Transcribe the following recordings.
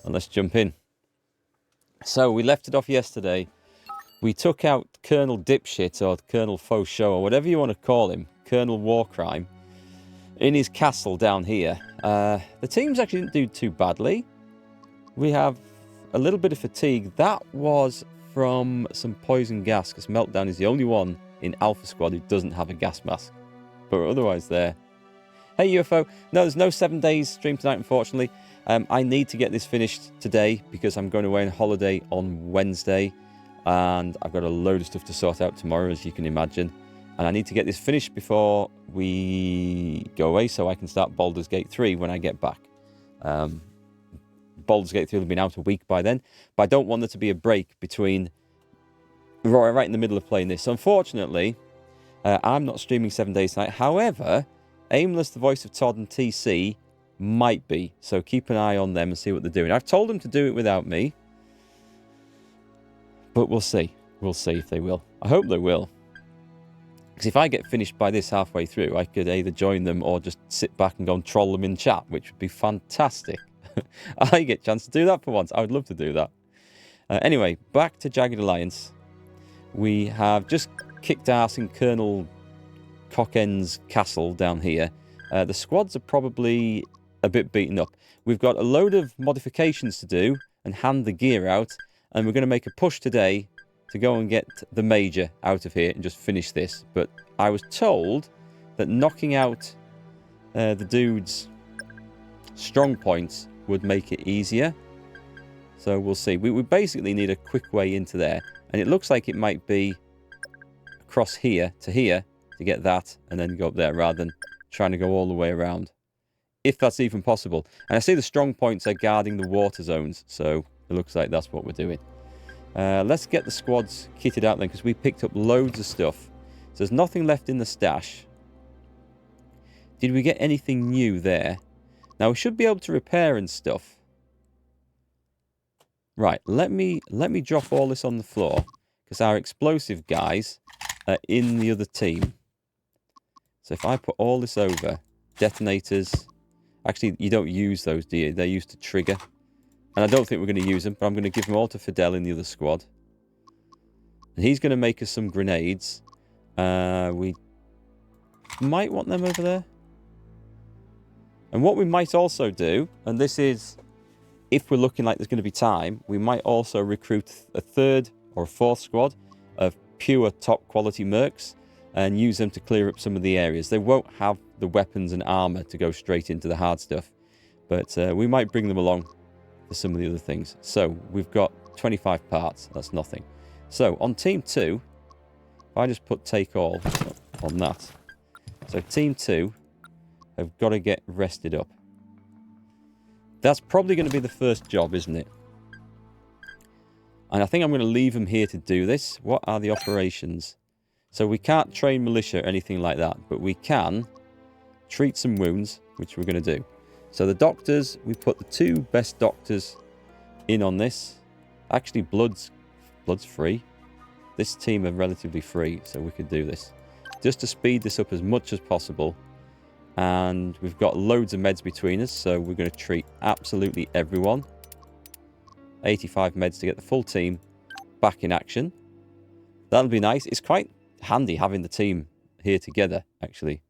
and let's jump in. So we left it off yesterday. We took out Colonel Dipshit, or Colonel Faux Show, or whatever you want to call him, Colonel Warcrime, in his castle down here. The teams actually didn't do too badly. We have a little bit of fatigue. That was from some poison gas, because Meltdown is the only one in Alpha Squad who doesn't have a gas mask. But otherwise there. Hey UFO, no, there's no 7 days stream tonight, unfortunately. I need to get this finished today because I'm going away on holiday on Wednesday. And I've got a load of stuff to sort out tomorrow, as you can imagine. And I need to get this finished before we go away so I can start Baldur's Gate 3 when I get back. Baldur's Gate 3 will have been out a week by then. But I don't want there to be a break between right in the middle of playing this. So unfortunately, I'm not streaming 7 days tonight. However, Aimless, the voice of Todd, and TC might be. So keep an eye on them and see what they're doing. I've told them to do it without me. But we'll see. We'll see if they will. I hope they will. Because if I get finished by this halfway through, I could either join them or just sit back and go and troll them in chat, which would be fantastic. I get a chance to do that for once. I would love to do that. Anyway, back to Jagged Alliance. We have just kicked ass in Colonel Cockend's castle down here. The squads are probably a bit beaten up. We've got a load of modifications to do and hand the gear out. And we're going to make a push today to go and get the Major out of here and just finish this. But I was told that knocking out the dude's strong points would make it easier. So we'll see. We basically need a quick way into there. And it looks like it might be across here to get that and then go up there rather than trying to go all the way around. If that's even possible. And I see the strong points are guarding the water zones. So it looks like that's what we're doing. Let's get the squads kitted out then, because we picked up loads of stuff. So there's nothing left in the stash. Did we get anything new there? Now we should be able to repair and stuff. Right, let me drop all this on the floor, because our explosive guys are in the other team. So if I put all this over, detonators. Actually, you don't use those, do you? They're used to trigger. And I don't think we're going to use them, but I'm going to give them all to Fidel in the other squad. And he's going to make us some grenades. We might want them over there. And what we might also do, and this is if we're looking like there's going to be time, we might also recruit a third or a fourth squad of pure top quality mercs and use them to clear up some of the areas. They won't have the weapons and armor to go straight into the hard stuff, but we might bring them along for some of the other things. So we've got 25 parts. That's nothing. So on team 2, if I just put take all on that. So team 2 have got to get rested up. That's probably going to be the first job, isn't it? And I think I'm going to leave them here to do this. What are the operations? So we can't train militia or anything like that, but we can treat some wounds, which we're going to do. So the doctors, we put the 2 best doctors in on this. Actually, blood's free. This team are relatively free, so we could do this. Just to speed this up as much as possible. And we've got loads of meds between us, so we're going to treat absolutely everyone. 85 meds to get the full team back in action. That'll be nice. It's quite handy having the team here together, actually.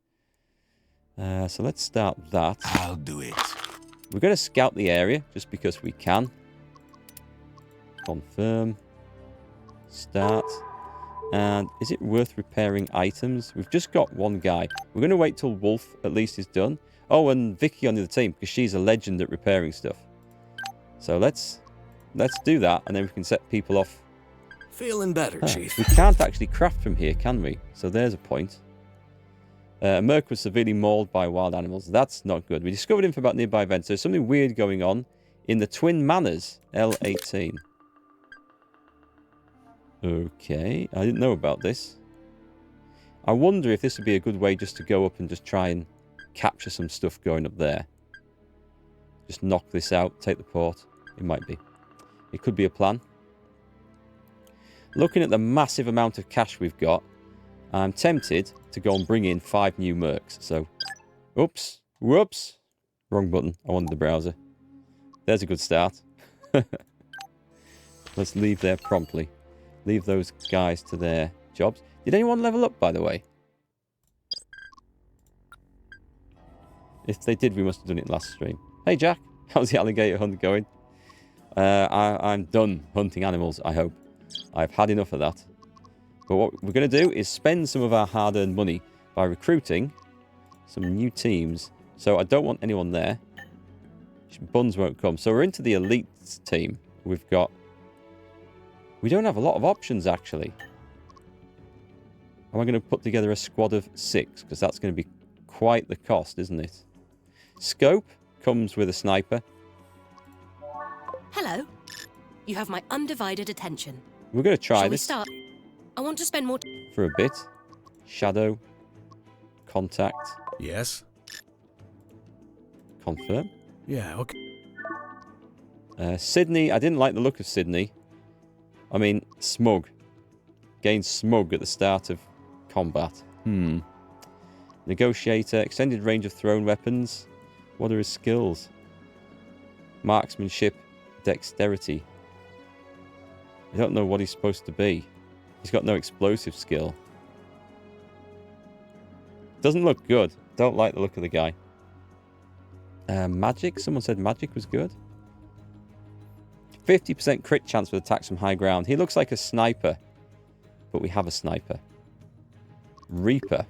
So let's start that. I'll do it. We're going to scout the area just because we can. Confirm. Start. And is it worth repairing items? We've just got one guy. We're going to wait till Wolf at least is done. Oh, and Vicky on the other team, because she's a legend at repairing stuff. So let's do that, and then we can set people off. Feeling better, Chief. We can't actually craft from here, can we? So there's a point. Merc was severely mauled by wild animals. That's not good. We discovered info about nearby events. There's something weird going on in the Twin Manors, L18. Okay, I didn't know about this. I wonder if this would be a good way just to go up and just try and capture some stuff going up there. Just knock this out, take the port. It might be. It could be a plan. Looking at the massive amount of cash we've got, I'm tempted to go and bring in 5 new mercs. So, oops, whoops, wrong button. I wanted the browser. There's a good start. Let's leave there promptly. Leave those guys to their jobs. Did anyone level up, by the way? If they did, we must have done it last stream. Hey, Jack. How's the alligator hunt going? I'm done hunting animals, I hope. I've had enough of that. But what we're going to do is spend some of our hard-earned money by recruiting some new teams. So I don't want anyone there. Buns won't come. So we're into the elite team. We don't have a lot of options, actually. Am I going to put together a squad of 6? Because that's going to be quite the cost, isn't it? Scope comes with a sniper. Hello. You have my undivided attention. We're going to try Shall we this start? I want to spend more for a bit. Shadow. Contact. Yes? Confirm. Yeah, okay. Sydney. I didn't like the look of Sydney. I mean, smug. Gained smug at the start of combat. Negotiator. Extended range of thrown weapons. What are his skills? Marksmanship. Dexterity. I don't know what he's supposed to be. He's got no explosive skill. Doesn't look good. Don't like the look of the guy. Magic? Someone said magic was good. 50% crit chance with attacks from high ground. He looks like a sniper. But we have a sniper. Reaper.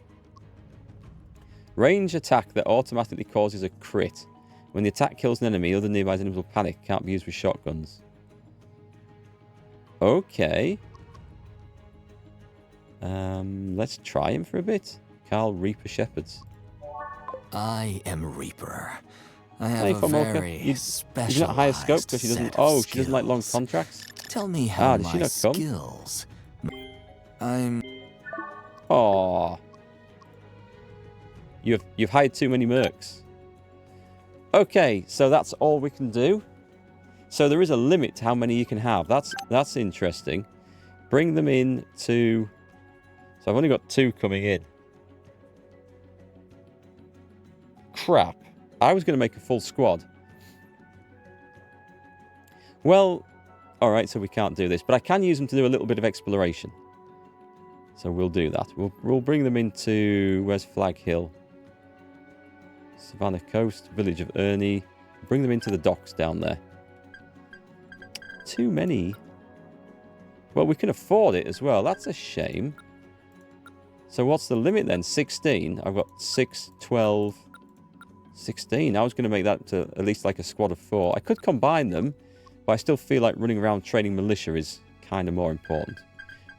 Range attack that automatically causes a crit. When the attack kills an enemy, other nearby enemies will panic. Can't be used with shotguns. Okay. Let's try him for a bit. Carl Reaper Shepherds. I am Reaper. I have Hey, a Fomolka. very She's not higher scope because she doesn't. Oh, she doesn't like long contracts. Tell me how did she my not come? skills. I'm. Oh. You've hired too many mercs. Okay, so that's all we can do. So there is a limit to how many you can have. That's interesting. Bring them in to... So I've only got 2 coming in. Crap. I was going to make a full squad. Well, alright, so we can't do this. But I can use them to do a little bit of exploration. So we'll do that. We'll bring them into... Where's Flag Hill? Savannah Coast, Village of Ernie. Bring them into the docks down there. Too many. Well, we can afford it as well. That's a shame. So what's the limit then? 16. I've got 6, 12, 16. I was going to make that to at least like a squad of 4. I could combine them, but I still feel like running around training militia is kind of more important.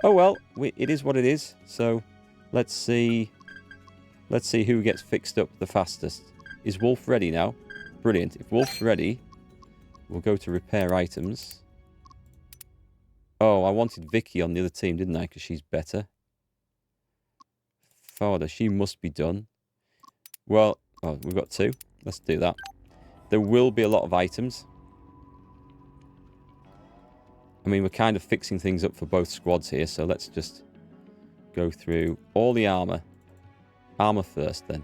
Oh well, it is what it is. So let's see. Let's see who gets fixed up the fastest. Is Wolf ready now? Brilliant. If Wolf's ready, we'll go to repair items. Oh, I wanted Vicky on the other team, didn't I? Because she's better. Fodder, she must be done. Well, oh, we've got 2. Let's do that. There will be a lot of items. I mean, we're kind of fixing things up for both squads here, so let's just go through all the armor. Armor first, then.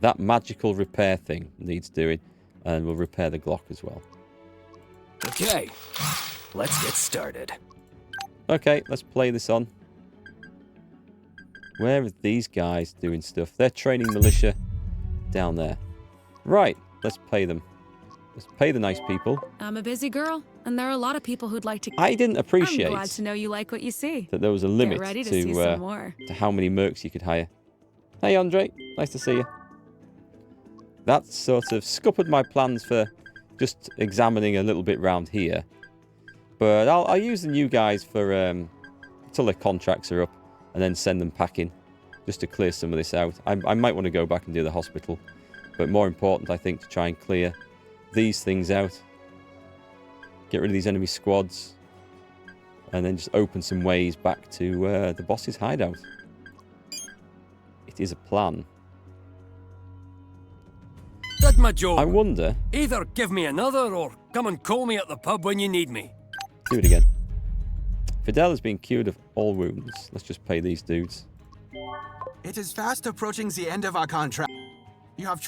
That magical repair thing needs doing, and we'll repair the Glock as well. Okay, let's get started. Okay, let's play this on. Where are these guys doing stuff? They're training militia down there. Right, let's pay them. Let's pay the nice people. I'm a busy girl, and there are a lot of people who'd like to... I didn't appreciate I'm glad to know you like what you see. that there was a limit Get ready to see some more. to how many mercs you could hire. Hey, Andre. Nice to see you. That sort of scuppered my plans for just examining a little bit round here. But I'll use the new guys for until their contracts are up, and then send them packing just to clear some of this out. I might want to go back and do the hospital, but more important, I think, to try and clear these things out. Get rid of these enemy squads, and then just open some ways back to the boss's hideout. It is a plan. Did my job. I wonder... Either give me another or come and call me at the pub when you need me. Do it again. Fidel has been cured of all wounds. Let's just pay these dudes. It is fast approaching the end of our contract. You have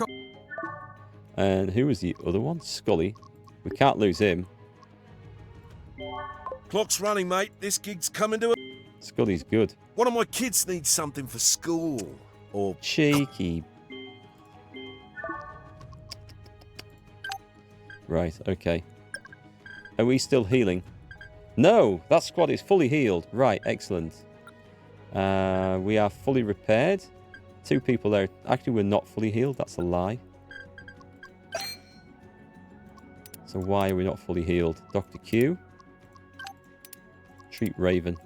And who was the other one? Scully. We can't lose him. Clock's running, mate. This gig's coming to a... Scully's good. One of my kids needs something for school. Or... Cheeky. Right, okay. Are we still healing? No, that squad is fully healed. Right, excellent. We are fully repaired. 2 people there. Actually, we're not fully healed. That's a lie. So why are we not fully healed? Dr. Q. Treat Raven.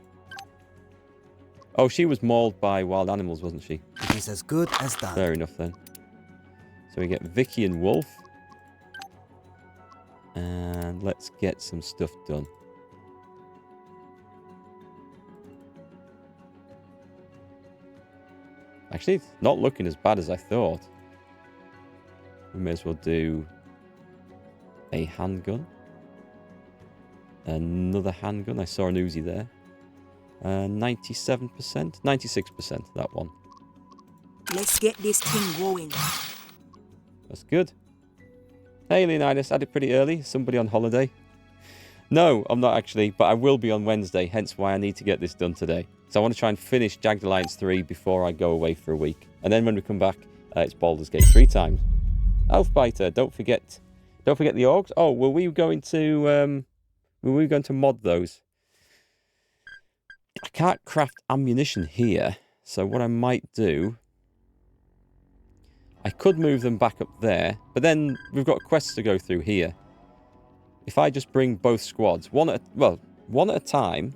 Oh, she was mauled by wild animals, wasn't she? It is as good as done. Fair enough then. So we get Vicky and Wolf. And let's get some stuff done. Actually, it's not looking as bad as I thought. We may as well do a handgun. Another handgun. I saw an Uzi there. 97%? 96%, that one. Let's get this thing going. That's good. Hey, Leonidas, I did pretty early. Somebody on holiday? No, I'm not actually, but I will be on Wednesday, hence why I need to get this done today. So I want to try and finish Jagged Alliance 3 before I go away for a week. And then when we come back, it's Baldur's Gate 3 times. Elfbiter, don't forget the orgs. Oh, were we going to mod those? I can't craft ammunition here, so what I might do, I could move them back up there, but then we've got quests to go through here. If I just bring both squads, one at a time,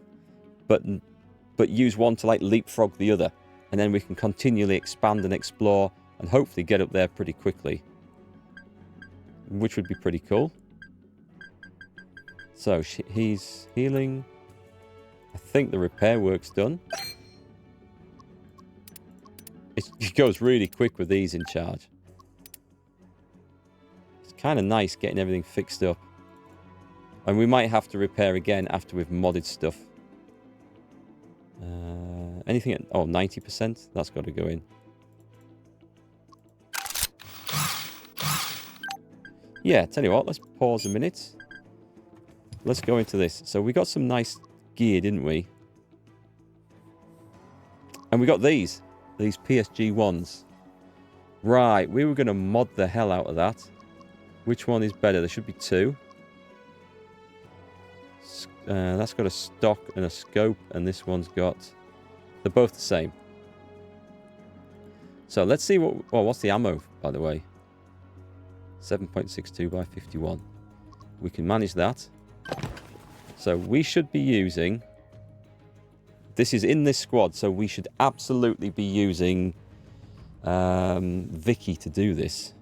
but use one to like leapfrog the other, and then we can continually expand and explore and hopefully get up there pretty quickly, which would be pretty cool. So he's healing. I think the repair work's done. It goes really quick with these in charge. It's kind of nice getting everything fixed up. And we might have to repair again after we've modded stuff. Anything at... Oh, 90%? That's got to go in. Yeah, tell you what, let's pause a minute. Let's go into this. So we got some nice gear, didn't we? And we got these PSG ones. Right, we were going to mod the hell out of that. Which one is better? There should be 2. That's got a stock and a scope, and this one's got... They're both the same. So let's see what's the ammo, by the way. 7.62 by 51. We can manage that. So we should be using... This is in this squad, so we should absolutely be using Vicky to do this.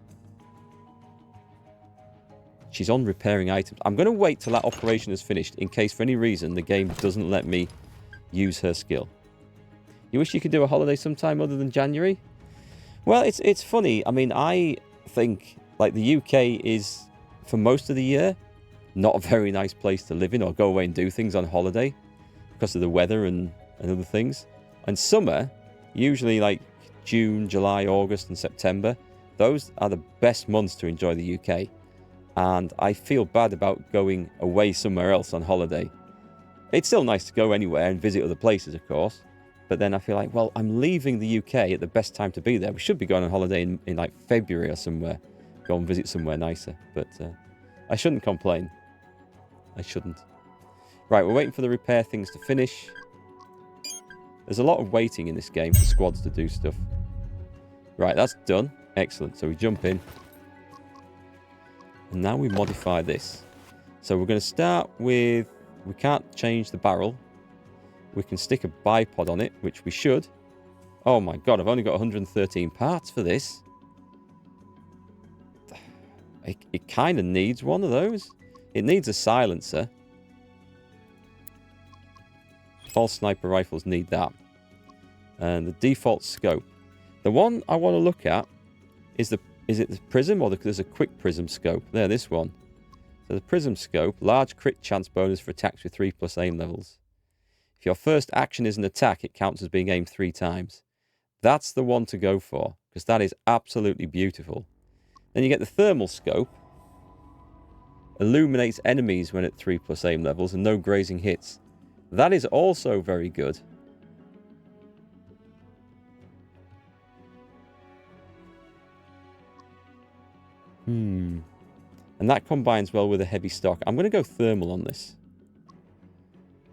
She's on repairing items. I'm going to wait till that operation is finished in case for any reason the game doesn't let me use her skill. You wish you could do a holiday sometime other than January? Well, it's funny. I mean, I think like the UK is, for most of the year, not a very nice place to live in or go away and do things on holiday because of the weather and other things. And summer, usually like June, July, August and September, those are the best months to enjoy the UK. And I feel bad about going away somewhere else on holiday. It's still nice to go anywhere and visit other places, of course. But then I feel like, well, I'm leaving the UK at the best time to be there. We should be going on holiday in like February or somewhere. Go and visit somewhere nicer. But I shouldn't complain. I shouldn't. Right, we're waiting for the repair things to finish. There's a lot of waiting in this game for squads to do stuff. Right, that's done. Excellent. So we jump in. And now we modify this. So we're going to start with... We can't change the barrel. We can stick a bipod on it, which we should. Oh my god, I've only got 113 parts for this. It kind of needs one of those. It needs a silencer. All sniper rifles need that. And the default scope. The one I want to look at is it the prism or there's a quick prism scope? There, this one. So the prism scope, large crit chance bonus for attacks with 3+ aim levels. If your first action is an attack, it counts as being aimed 3 times. That's the one to go for, because that is absolutely beautiful. Then you get the thermal scope. Illuminates enemies when at 3+ aim levels and no grazing hits. That is also very good. And that combines well with a heavy stock. I'm going to go thermal on this.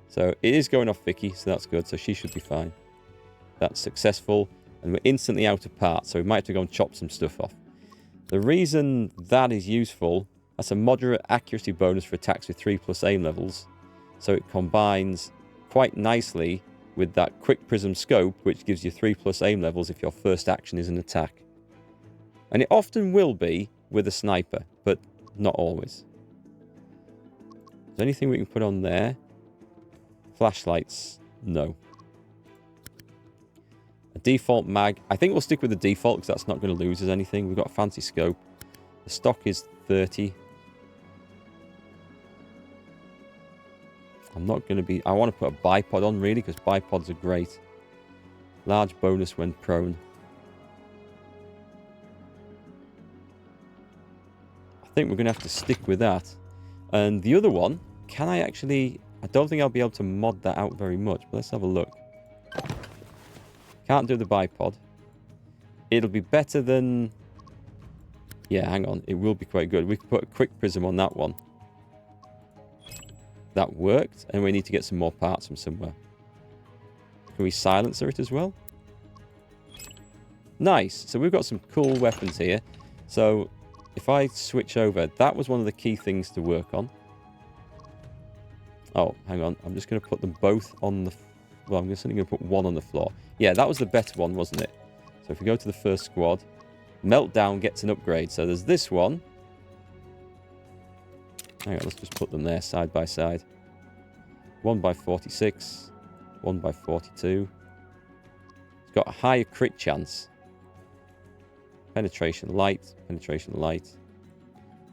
So it is going off Vicky, so that's good. So she should be fine. That's successful. And we're instantly out of parts, so we might have to go and chop some stuff off. The reason that is useful, that's a moderate accuracy bonus for attacks with 3+ aim levels. So it combines quite nicely with that quick prism scope, which gives you 3+ aim levels if your first action is an attack. And it often will be with a sniper, but not always. Is there anything we can put on there? Flashlights, no. A default mag. I think we'll stick with the default because that's not going to lose us anything. We've got a fancy scope. The stock is 30. I'm not going to be... I want to put a bipod on, really, because bipods are great. Large bonus when prone. I think we're going to have to stick with that. And the other one, can I actually... I don't think I'll be able to mod that out very much, but let's have a look. Can't do the bipod. It'll be better than... Yeah, hang on. It will be quite good. We could put a quick prism on that one. That worked, and we need to get some more parts from somewhere. Can we silencer it as well? Nice. So we've got some cool weapons here. So if I switch over, that was one of the key things to work on. Oh, hang on. I'm just going to put them both on the... Well, I'm just going to put one on the floor. Yeah, that was the better one, wasn't it? So if we go to the first squad, Meltdown gets an upgrade. So there's this one. Hang on, let's just put them there side by side. 1x46, 1x42. It's got a higher crit chance. Penetration light, penetration light.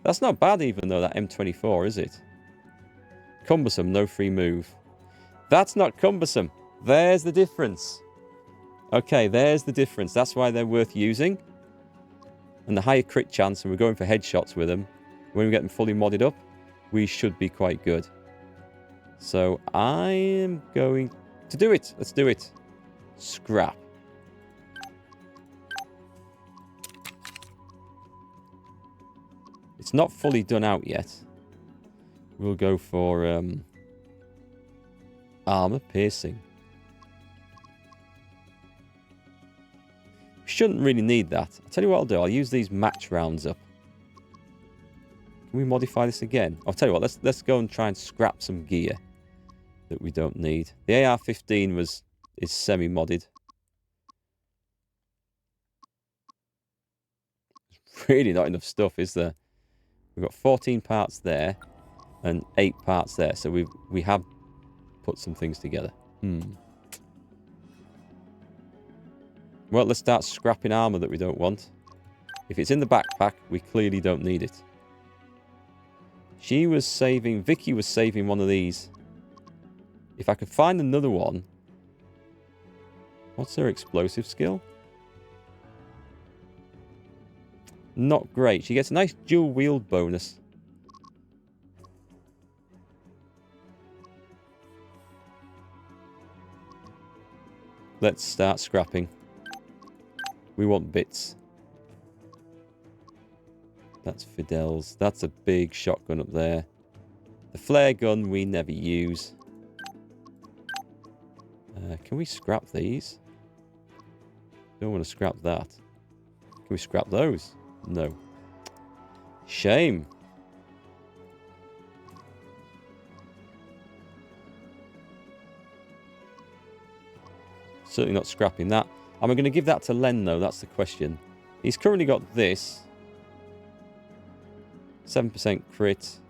That's not bad even though, that M24, is it? Cumbersome, no free move. That's not cumbersome. There's the difference. Okay, there's the difference. That's why they're worth using. And the higher crit chance, and we're going for headshots with them. When we get them fully modded up, we should be quite good. So I am going to do it. Let's do it. Scrap. It's not fully done out yet. We'll go for armor piercing. Shouldn't really need that. I'll tell you what I'll do. I'll use these match rounds up. Can we modify this again? I'll tell you what. Let's go and try and scrap some gear that we don't need. The AR-15 is semi-modded. Really not enough stuff, is there? We've got 14 parts there and 8 parts there. So we have put some things together. Well, let's start scrapping armor that we don't want. If it's in the backpack, we clearly don't need it. Vicky was saving one of these. If I could find another one. What's her explosive skill? Not great. She gets a nice dual wield bonus. Let's start scrapping. We want bits. That's Fidel's. That's a big shotgun up there. The flare gun we never use. Can we scrap these? Don't want to scrap that. Can we scrap those? No. Shame. Certainly not scrapping that. Am I going to give that to Len, though? That's the question. He's currently got this. 7% crit.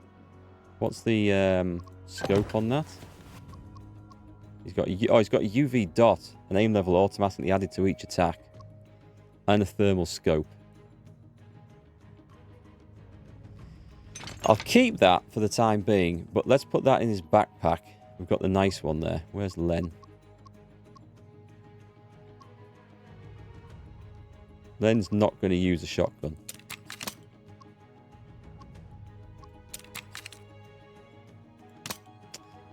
What's the scope on that? He's got a UV dot, an aim level automatically added to each attack, and a thermal scope. I'll keep that for the time being, but let's put that in his backpack. We've got the nice one there. Where's Len? Len's not going to use a shotgun.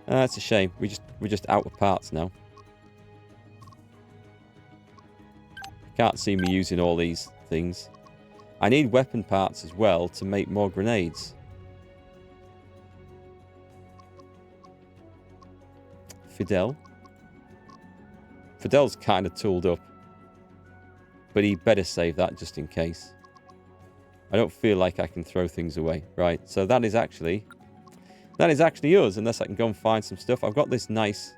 That's a shame. We're just out of parts now. Can't see me using all these things. I need weapon parts as well to make more grenades. Fidel's kind of tooled up. But he better save that just in case. I don't feel like I can throw things away. Right, so that is actually us, unless I can go and find some stuff. I've got this nice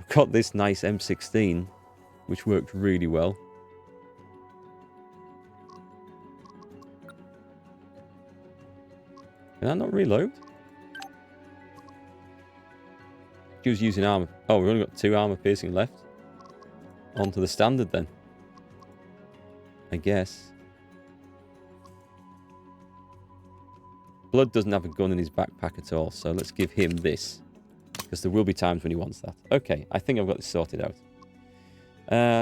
M16, which worked really well. Can I not reload? She was using armor. Oh, we've only got 2 armor piercing left. On to the standard then. I guess. Blood doesn't have a gun in his backpack at all, so let's give him this. Because there will be times when he wants that. Okay, I think I've got this sorted out.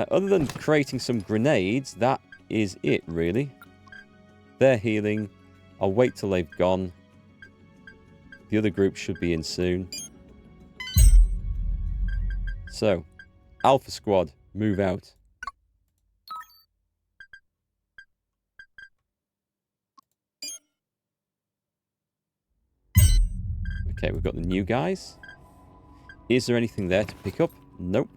Other than creating some grenades, that is it, really. They're healing. I'll wait till they've gone. The other group should be in soon. So, Alpha Squad, move out. Okay, we've got the new guys. Is there anything there to pick up? Nope.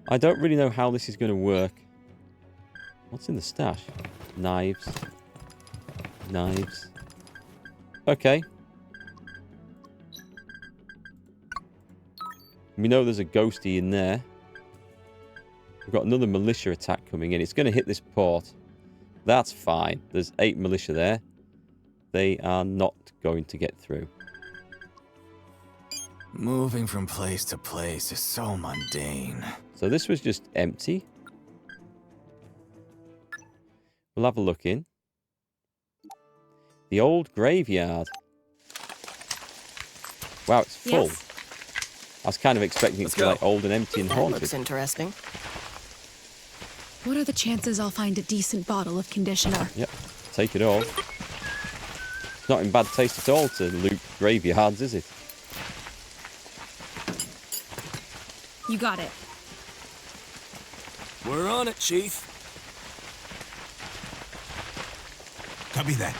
I don't really know how this is going to work. What's in the stash? Knives. Knives. Okay. We know there's a ghosty in there. We've got another militia attack coming in. It's going to hit this port. That's fine. There's 8 militia there. They are not going to get through. Moving from place to place is so mundane. So this was just empty. We'll have a look in. The old graveyard. Wow, it's full. Yes. I was kind of expecting it to be like old and empty and That haunted. looks interesting. What are the chances I'll find a decent bottle of conditioner? Yep, take it all. It's not in bad taste at all to loot graveyards, is it? You got it. We're on it, Chief. Copy that.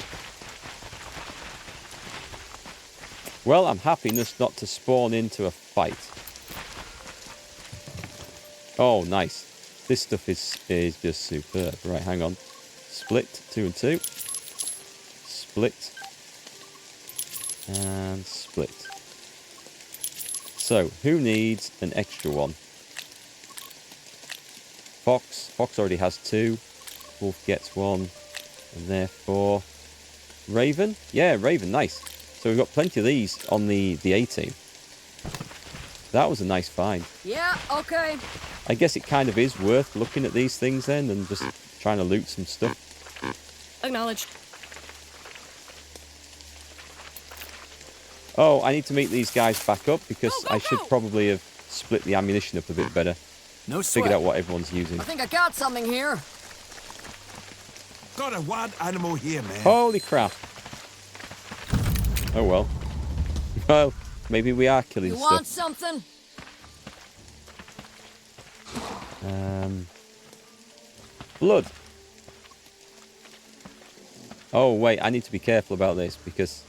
Well, I'm happy just not to spawn into a fight. Oh, nice. This stuff is just superb. Right, hang on. Split, 2 and 2. Split. And split. So, who needs an extra one? Fox. Fox already has 2. Wolf gets 1. And therefore... Raven? Yeah, Raven, nice. So we've got plenty of these on the A-team. That was a nice find. Yeah, okay. I guess it kind of is worth looking at these things then and just trying to loot some stuff. Acknowledged. Oh, I need to meet these guys back up because I should probably have split the ammunition up a bit better. No sweat. Figured out what everyone's using. I think I got something here. Got a wild animal here, man. Holy crap. Oh well. Well, maybe we are killing stuff. Something? Blood. Oh wait, I need to be careful about this because...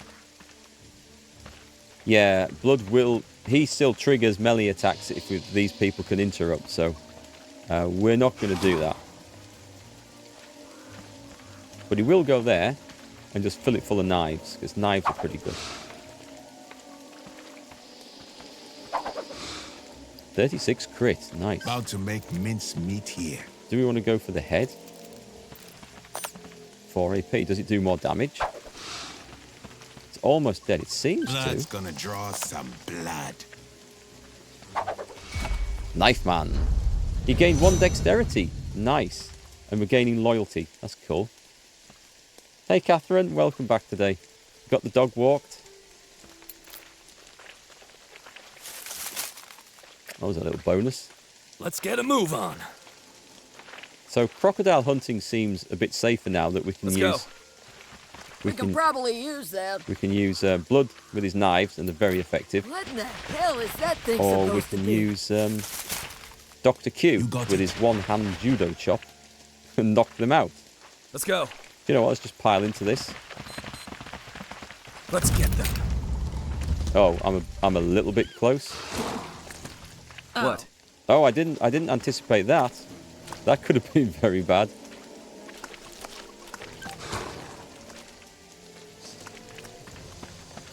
Yeah, blood will... He still triggers melee attacks if these people can interrupt, so... we're not going to do that. But he will go there and just fill it full of knives, because knives are pretty good. 36 crit, nice. About to make mince meat here. Do we want to go for the head? 4 AP, does it do more damage? It's almost dead, it seems Blood's to. gonna draw some blood. Knife man. He gained 1 dexterity, nice. And we're gaining loyalty, that's cool. Hey Catherine, welcome back today. Got the dog walked. That was a little bonus. Let's get a move on. So crocodile hunting seems a bit safer now that we can Let's go. use We can probably use that. We can use blood with his knives, and they're very effective. What in the hell is that thing Or we supposed to can be? use Dr. Q with his one-hand judo chop and knock them out. Let's go. You know what? Let's just pile into this. Let's get them. Oh, I'm a little bit close. What? Oh, I didn't anticipate that. That could have been very bad.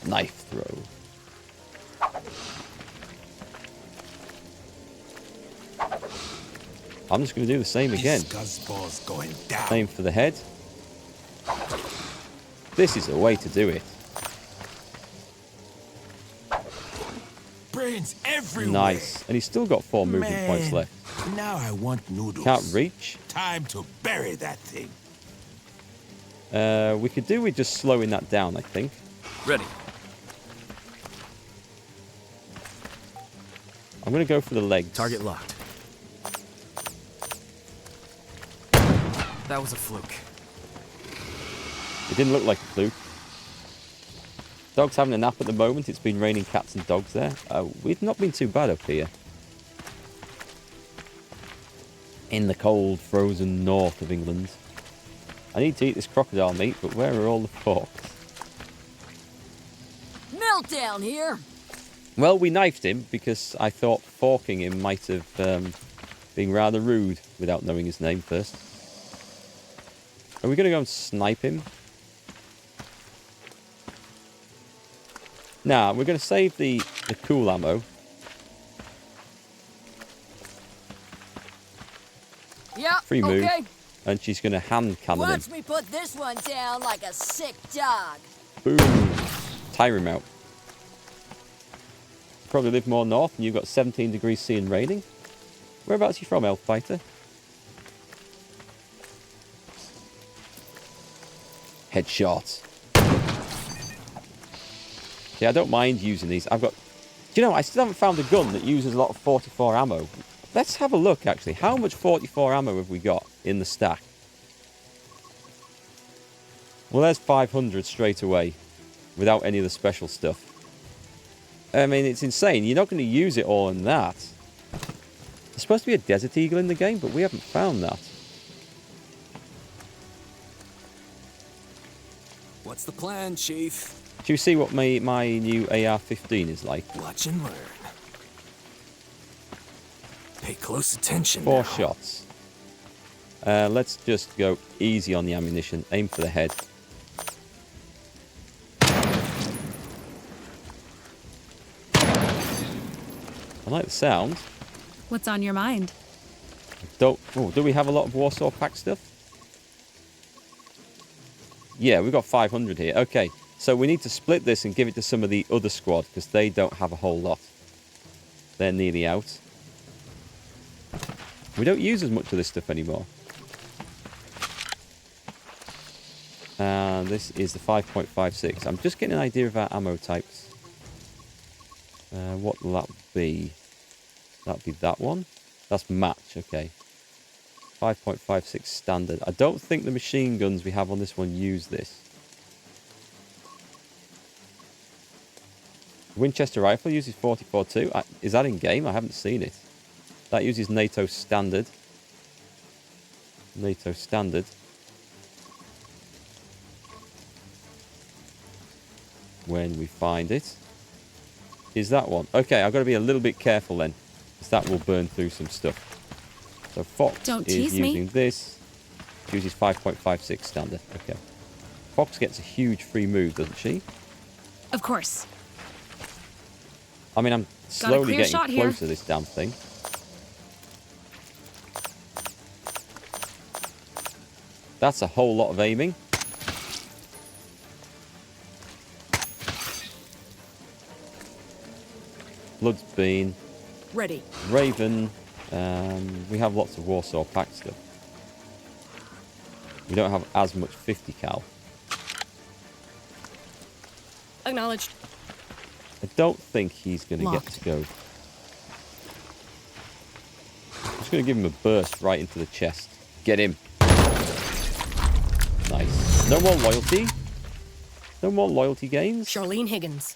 Knife throw. I'm just going to do the same again. Scuzzball's going down. Same for the head. This is a way to do it. Brains everywhere. Nice. And he's still got 4 movement points left. Now I want noodles. Can't reach. Time to bury that thing. We could do with just slowing that down, I think. Ready. I'm going to go for the legs. Target locked. That was a fluke. It didn't look like a fluke. Dog's having a nap at the moment. It's been raining cats and dogs there. We've not been too bad up here. In the cold, frozen north of England. I need to eat this crocodile meat, but where are all the forks? Meltdown here. Well, we knifed him because I thought forking him might have been rather rude without knowing his name first. Are we going to go and snipe him? Nah, we're going to save the cool ammo. Yeah, Free move. okay. And she's going to hand cannon him. Watch me put this one down like a sick dog. Boom. Tire him out. Probably live more north and you've got 17 degrees C and raining. Whereabouts are you from, Elf Fighter? Headshot. Yeah, I don't mind using these. I've got... Do you know, I still haven't found a gun that uses a lot of 44 ammo. Let's have a look, actually. How much 44 ammo have we got in the stack? Well, there's 500 straight away, without any of the special stuff. I mean, it's insane. You're not going to use it all in that. There's supposed to be a Desert Eagle in the game, but we haven't found that. What's the plan, Chief? Do you see what my new AR-15 is like? Watch and learn. Pay close attention 4 now. shots. Let's just go easy on the ammunition. Aim for the head. I like the sound. What's on your mind? Do we have a lot of Warsaw Pact stuff? Yeah, we've got 500 here. Okay, so we need to split this and give it to some of the other squad because they don't have a whole lot. They're nearly out. We don't use as much of this stuff anymore. And this is the 5.56. I'm just getting an idea of our ammo types. What will that be? That'll be that one. That's match, okay. 5.56 standard. I don't think the machine guns we have on this one use this. Winchester rifle uses 44 too. Is that in game? I haven't seen it. That uses NATO standard. NATO standard. When we find it. Is that one? Okay, I've got to be a little bit careful then. Because that will burn through some stuff. So Fox Don't is tease me. using this. Uses 5.56 standard. Okay. Fox gets a huge free move, doesn't she? Of course. I mean, I'm slowly clear getting shot close here. to this damn thing. That's a whole lot of aiming. Blood's been. Ready. Raven. We have lots of Warsaw Pact stuff. We don't have as much 50 cal. Acknowledged. I don't think he's going to get Locked. to go. I'm just going to give him a burst right into the chest. Get him. Nice. No more loyalty. No more loyalty games? Charlene Higgins.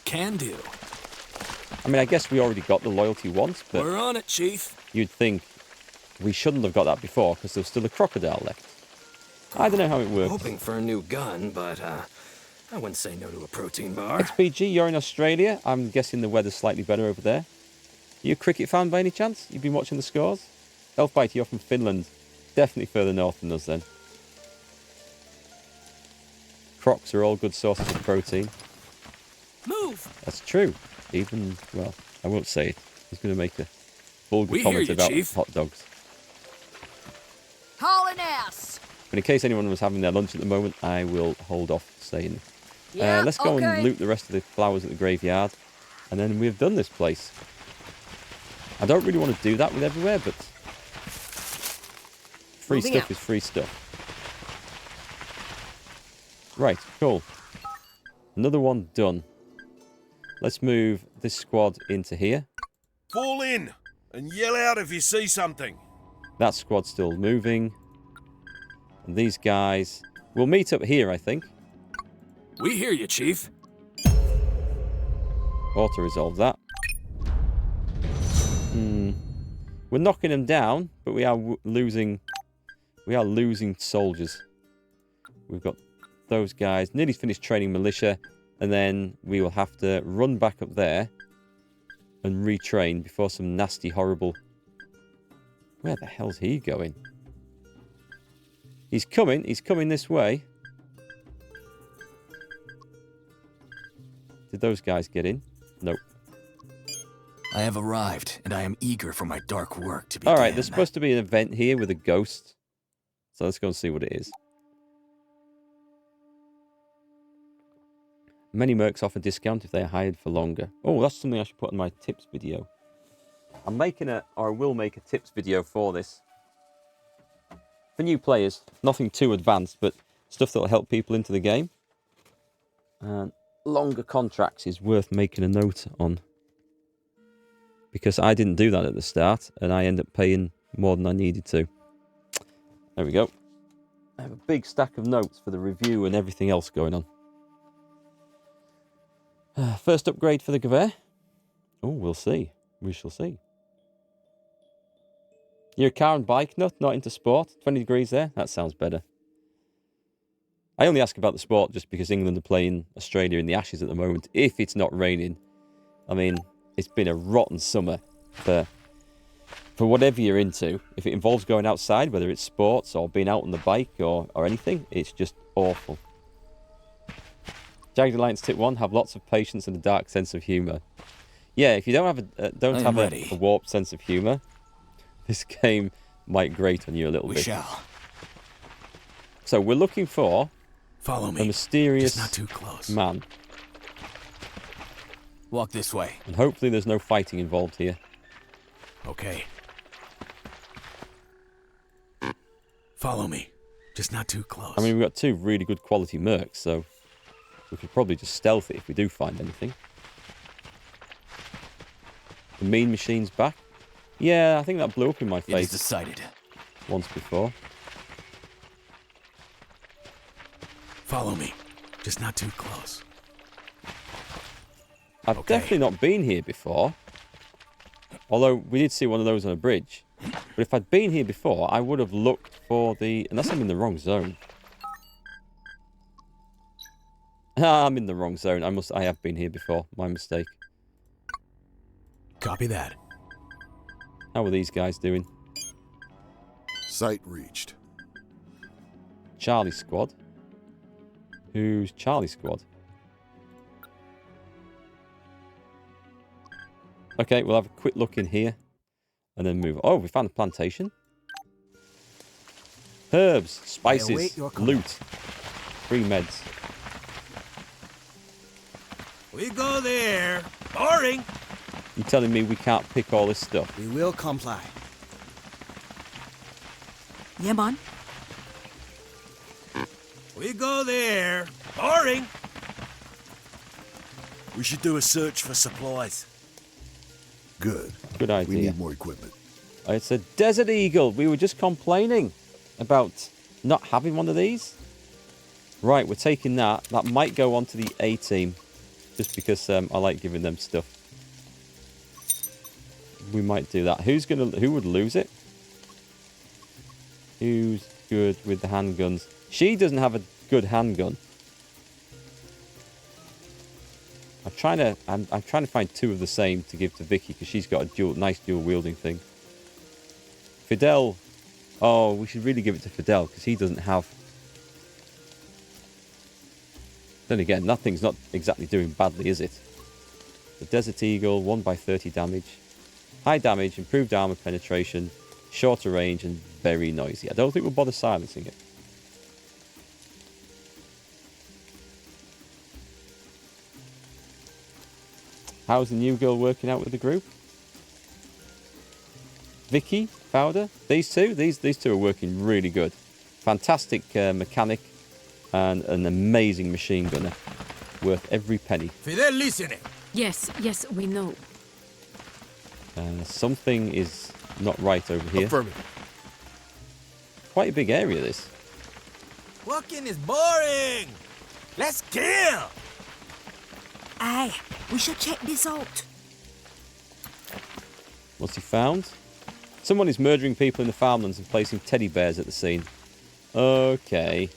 Can do. I mean, I guess we already got the loyalty once, but We're on it, Chief. you'd think we shouldn't have got that before because there was still a crocodile left. I don't know how it works. Hoping for a new gun, but I wouldn't say no to a protein bar. XPG, you're in Australia. I'm guessing the weather's slightly better over there. You a cricket fan by any chance? You've been watching the scores? Elfbite, you're from Finland. Definitely further north than us then. Crocs are all good sources of protein. Move! That's true. Even, well, I won't say it. I was going to make a vulgar We comment hear you, about Chief. hot dogs. Hauling ass! But in case anyone was having their lunch at the moment, I will hold off saying. Yeah, Let's go okay. and loot the rest of the flowers at the graveyard. And then we've done this place. I don't really want to do that with everywhere, but free Moving stuff out. is free stuff. Right, cool. Another one done. Let's move this squad into here. Fall in and yell out if you see something. That squad's still moving. And these guys will meet up here, I think. We hear you, Chief. Auto-resolve that. We're knocking them down, but we are losing. We are losing soldiers. We've got those guys nearly finished training militia, and then we will have to run back up there and retrain before some nasty, horrible. Where the hell's he going? He's coming. He's coming this way. Did those guys get in? Nope. I have arrived, and I am eager for my dark work to begin. All right, there's supposed to be an event here with a ghost. So let's go and see what it is. Many mercs offer discount if they are hired for longer. Oh, that's something I should put in my tips video. I'm making or I will make a tips video for this. For new players, nothing too advanced, but stuff that will help people into the game. And longer contracts is worth making a note on. Because I didn't do that at the start, and I end up paying more than I needed to. There we go. I have a big stack of notes for the review and everything else going on. First upgrade for the Gewehr. Oh, we'll see. We shall see. You're a car and bike nut, not into sport. 20 degrees there. That sounds better. I only ask about the sport just because England are playing Australia in the Ashes at the moment. If it's not raining. I mean, it's been a rotten summer for whatever you're into. If it involves going outside, whether it's sports or being out on the bike or anything, it's just awful. Jagged Alliance tip 1, have lots of patience and a dark sense of humour. Yeah, if you don't have a warped sense of humour, this game might grate on you a little bit. We shall. So we're looking for Follow me. a mysterious Just not too close. man. Walk this way. And hopefully there's no fighting involved here. Okay. Follow me. Just not too close. I mean, we've got two really good quality mercs, so we could probably just stealth it if we do find anything. The mean machine's back. Yeah, I think that blew up in my it is face decided. once before. Follow me. Just not too close. I've Okay. definitely not been here before. Although we did see one of those on a bridge. But if I'd been here before, I would have looked for the... Unless I'm in the wrong zone. I'm in the wrong zone. I have been here before. My mistake. Copy that. How are these guys doing? Site reached. Charlie Squad. Who's Charlie Squad? Okay, we'll have a quick look in here. And then move. Oh, we found a plantation. Herbs, spices, await your command. loot. Free meds. We go there. Boring. You telling me we can't pick all this stuff? We will comply. Yeah, man. We go there. Boring. We should do a search for supplies. Good. Good We idea. need more equipment. It's a Desert Eagle. We were just complaining about not having one of these. Right, we're taking that. That might go on to the A team. Just because I like giving them stuff. We might do that. Who would lose it? Who's good with the handguns? She doesn't have a good handgun. I'm trying to find two of the same to give to Vicky because she's got a nice dual wielding thing. Fidel. Oh, we should really give it to Fidel because he doesn't have. Then again, that thing's not exactly doing badly, is it? The Desert Eagle, 1 by 30 damage. High damage, improved armor penetration, shorter range, and very noisy. I don't think we'll bother silencing it. How's the new girl working out with the group? Vicky, Fowler, these two? These two are working really good. Fantastic mechanic and an amazing machine gunner. Worth every penny. Fidel, listening. Yes, we know. Something is not right over here. Affirmative. Quite a big area, this. Walking is boring. Let's kill. Aye, we should check this out. What's he found? Someone is murdering people in the farmlands and placing teddy bears at the scene. Okay.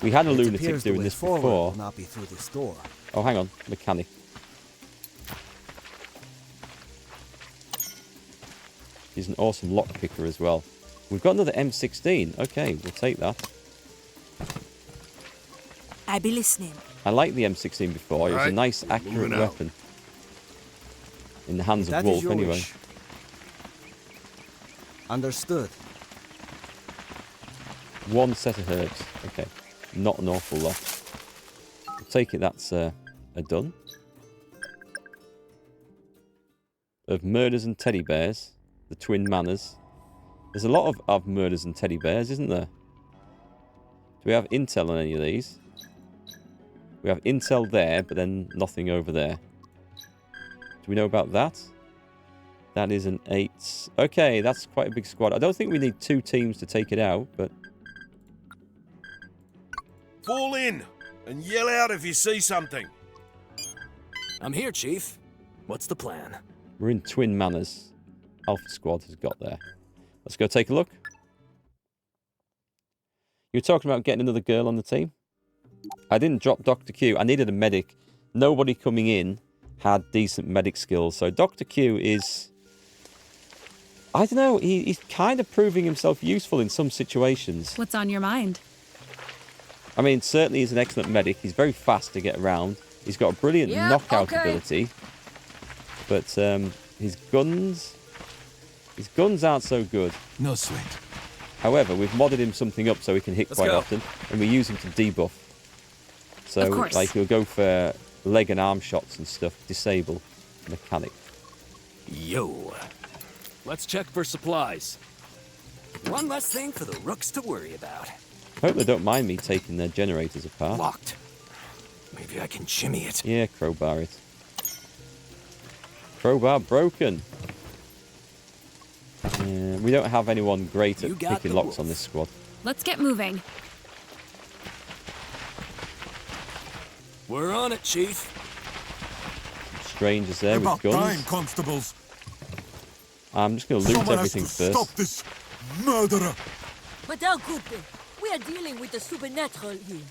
We had a lunatic doing this before. Will not be through this door. Oh, hang on. Mechanic. He's an awesome lockpicker as well. We've got another M16. Okay, we'll take that. I be listening. I liked the M16 before. It was a nice, accurate weapon. In the hands of Wolf, anyway. Wish. Understood. One set of herbs. Okay. Not an awful lot. I'll take it that's a done. Of murders and teddy bears. The twin manors. There's a lot of murders and teddy bears, isn't there? Do we have intel on any of these? We have intel there, but then nothing over there. Do we know about that? That is an 8. Okay, that's quite a big squad. I don't think we need 2 teams to take it out, but... Fall in and yell out if you see something. I'm here, Chief. What's the plan? We're in Twin Manors. Alpha Squad has got there. Let's go take a look. You were talking about getting another girl on the team. I didn't drop Dr. Q. I needed a medic. Nobody coming in had decent medic skills. So Dr. Q is... I don't know. He's kind of proving himself useful in some situations. What's on your mind? I mean, certainly he's an excellent medic. He's very fast to get around. He's got a brilliant knockout ability. But his guns aren't so good. No sweat. However, we've modded him something up so he can hit quite often. And we use him to debuff. So, like, he'll go for leg and arm shots and stuff. Disable. Mechanic. Yo. Let's check for supplies. One less thing for the rooks to worry about. Hope they don't mind me taking their generators apart. Locked. Maybe I can shimmy it. Yeah, crowbar it. Crowbar broken. We don't have anyone great at picking locks on this squad. Let's get moving. We're on it, Chief. Strangers there with guns. Time, constables. I'm just going to loot everything first. Stop this murderer. But how could they? We are dealing with the supernatural here.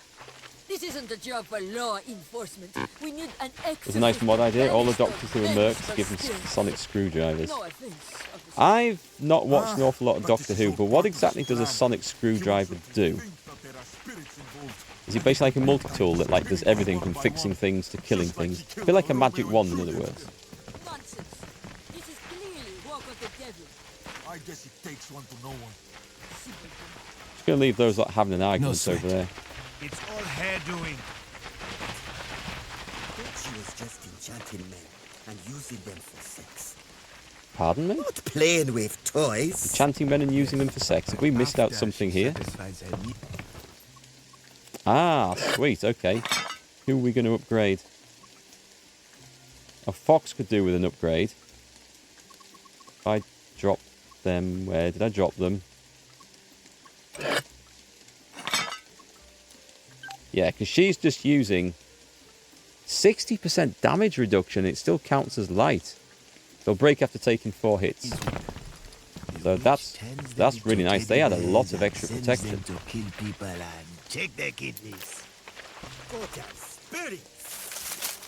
This isn't a job for law enforcement. We need an There's a nice mod idea. All the doctors who are mercs give them sonic screwdrivers. No offense. I've not watched an awful lot of Doctor Who, but what exactly does a sonic screwdriver do? Is it basically like a multi-tool that like does everything from fixing things to killing things? I feel like a magic wand, in other words. Nonsense. This is clearly work of the devil. I guess it takes one to know one. Just going to leave those like having an argument over there. It's all hair doing. She was just enchanting men and using them for sex. Pardon me? Not playing with toys. Enchanting men and using them for sex. Have we missed out something here? Ah, sweet. Okay. Who are we going to upgrade? A fox could do with an upgrade. If I drop them... Where did I drop them? Yeah, because she's just using 60% damage reduction. It still counts as light. They'll break after taking 4 hits. So that's really nice. They had a lot of extra protection. To kill people and check their kidneys.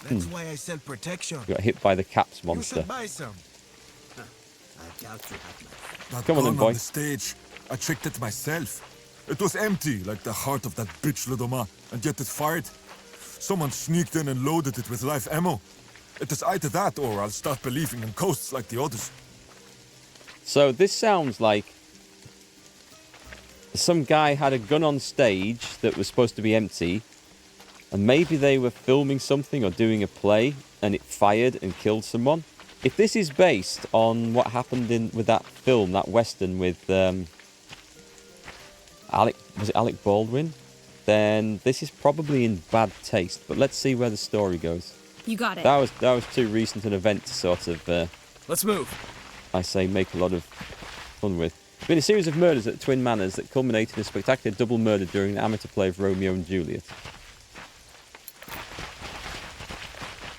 That's why I sell protection. You got hit by the caps You monster. should buy some. I doubt you have my... That Come on gun then, boy. on the stage. I checked it myself. It was empty, like the heart of that bitch Ledoma, and yet it fired. Someone sneaked in and loaded it with live ammo. It is either that, or I'll start believing in ghosts like the others. So this sounds like some guy had a gun on stage that was supposed to be empty, and maybe they were filming something or doing a play, and it fired and killed someone. If this is based on what happened with that film, that western with Alec Baldwin, then this is probably in bad taste. But let's see where the story goes. You got it. That was too recent an event to sort of, Let's move. I say, make a lot of fun with. There's been a series of murders at Twin Manors that culminated in a spectacular double murder during an amateur play of Romeo and Juliet.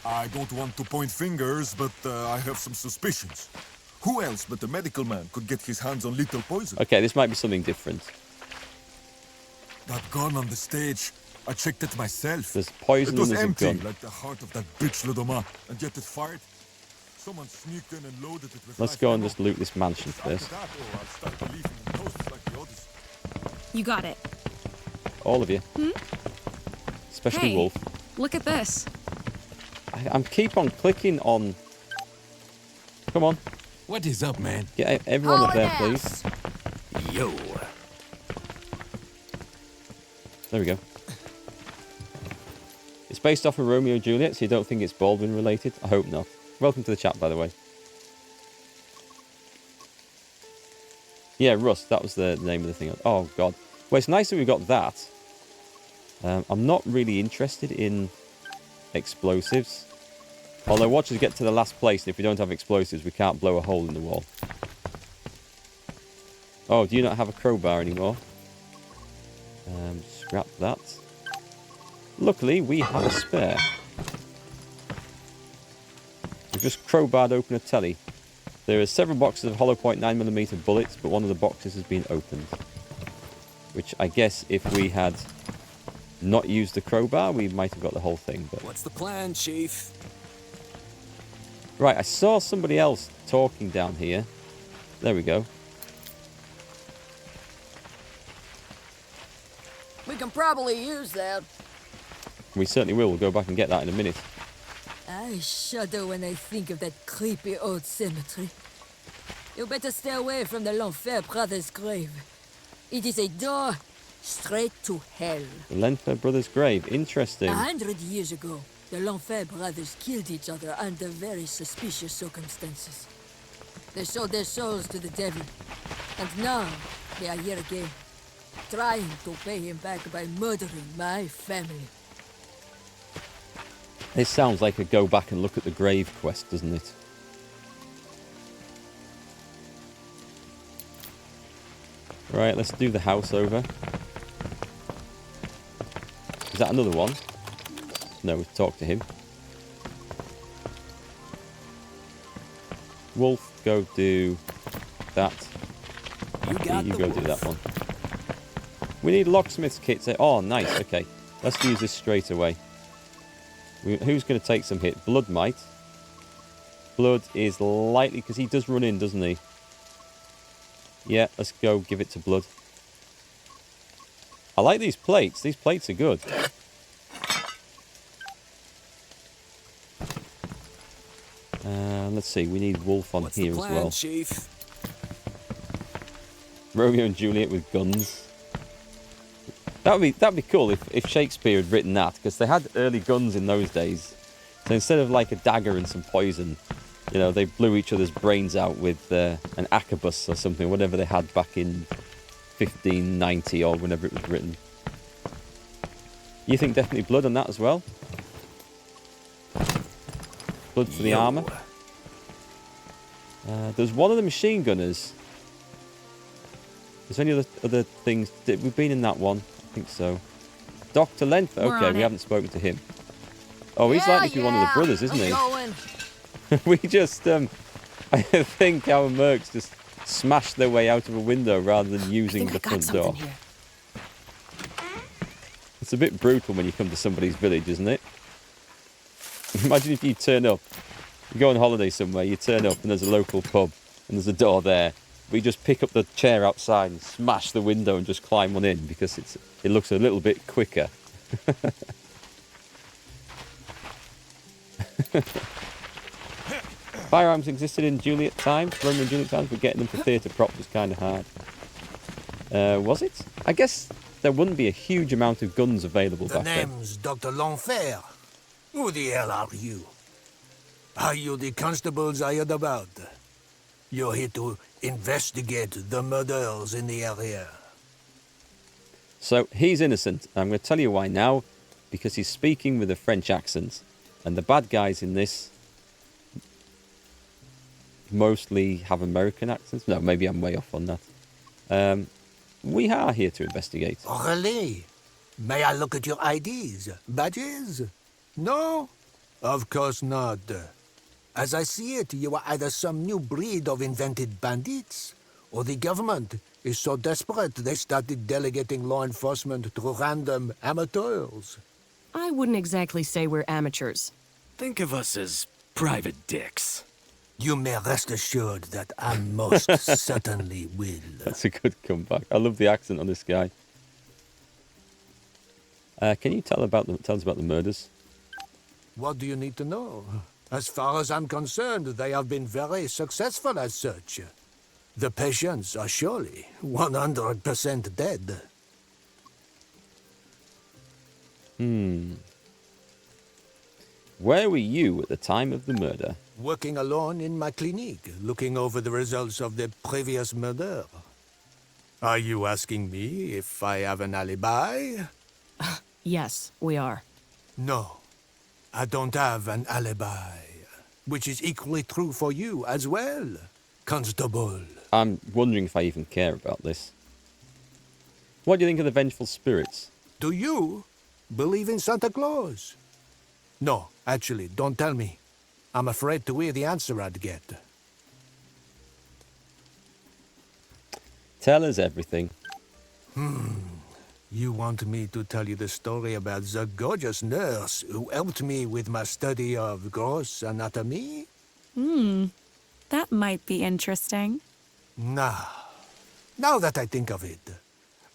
I don't want to point fingers, but I have some suspicions. Who else but the medical man could get his hands on lethal poison? Okay, this might be something different. That gun on the stage, I checked it myself. There's poison It was and there's empty, a gun. like the heart of that bitch Ledoma, and yet it fired. Someone sneaked in and loaded it with Let's live go and ammo. just loot this mansion Either first. that, or I'll start believing in ghosts like the others. You got it. All of you. Especially Hey, Wolf. look at this. I'm keep on clicking on... Come on. What is up, man? Get everyone up there, please. Yo. There we go. It's based off of Romeo and Juliet, so you don't think it's Baldwin related? I hope not. Welcome to the chat, by the way. Yeah, Rust, that was the name of the thing. Oh, God. Well, it's nice that we got that. I'm not really interested in explosives. Although, watch us get to the last place, and if we don't have explosives, we can't blow a hole in the wall. Oh, do you not have a crowbar anymore? Scrap that. Luckily, we have a spare. We've just crowbarred open a telly. There are several boxes of hollow point 9mm bullets, but one of the boxes has been opened. Which I guess if we had not used the crowbar, we might have got the whole thing. But What's the plan, Chief? right, I saw somebody else talking down here. There we go. We can probably use that. We certainly will. We'll go back and get that in a minute. I shudder when I think of that creepy old cemetery. You better stay away from the L'Enfer brothers' grave. It is a door straight to hell. The Lenfer brothers' grave. Interesting. 100 years ago, the L'Enfer brothers killed each other under very suspicious circumstances. They sold their souls to the devil, and now they are here again, trying to pay him back by murdering my family. This sounds like a go back and look at the grave quest, doesn't it? Right, let's do the house over. Is that another one? No, we've talked to him. Wolf, go do that. You got You the go wolf. do that one. We need locksmith's kits. Oh, nice. Okay, let's use this straight away. Who's going to take some hit? Blood might. Blood is likely, because he does run in, doesn't he? Yeah, let's go give it to Blood. I like these plates. These plates are good. Let's see. We need Wolf on What's here the plan, as well. Chief? Romeo and Juliet with guns. That'd be cool if Shakespeare had written that, because they had early guns in those days. So instead of like a dagger and some poison, you know, they blew each other's brains out with an arquebus or something, whatever they had back in 1590 or whenever it was written. You think definitely blood on that as well? Blood for the Yo. armour. There's one of the machine gunners. Is there any other things? We've been in that one. I think so. Dr. Length. We're Okay, on we it. haven't spoken to him. Oh, he's likely to be one of the brothers, isn't I'm he? going. We just, I think our mercs just smashed their way out of a window rather than I using think the I got front door. something here. It's a bit brutal when you come to somebody's village, isn't it? Imagine if you turn up, you go on holiday somewhere, you turn up and there's a local pub and there's a door there. We just pick up the chair outside and smash the window and just climb on in because it looks a little bit quicker. Firearms existed in Juliet times, Roman and Juliet times, but getting them for theatre props was kind of hard. Was it? I guess there wouldn't be a huge amount of guns available The back then. name's Dr. L'Enfer. Who the hell are you? Are you the constables I heard about? You're here to investigate the murders in the area. So he's innocent. I'm going to tell you why now, because he's speaking with a French accent, and the bad guys in this mostly have American accents. No, maybe I'm way off on that. We are here to investigate. Oh, really? May I look at your IDs? Badges? No? Of course not. As I see it, you are either some new breed of invented bandits, or the government is so desperate they started delegating law enforcement to random amateurs. I wouldn't exactly say we're amateurs. Think of us as private dicks. You may rest assured that I most certainly will. That's a good comeback. I love the accent on this guy. Can you tell us about the murders? What do you need to know? As far as I'm concerned, they have been very successful as such. The patients are surely 100% dead. Where were you at the time of the murder? Working alone in my clinic, looking over the results of the previous murder. Are you asking me if I have an alibi? Yes, we are. No, I don't have an alibi. Which is equally true for you as well, Constable. I'm wondering if I even care about this. What do you think of the vengeful spirits? Do you believe in Santa Claus? No, actually, don't tell me. I'm afraid to hear the answer I'd get. Tell us everything. You want me to tell you the story about the gorgeous nurse who helped me with my study of gross anatomy? That might be interesting. Nah. Now that I think of it,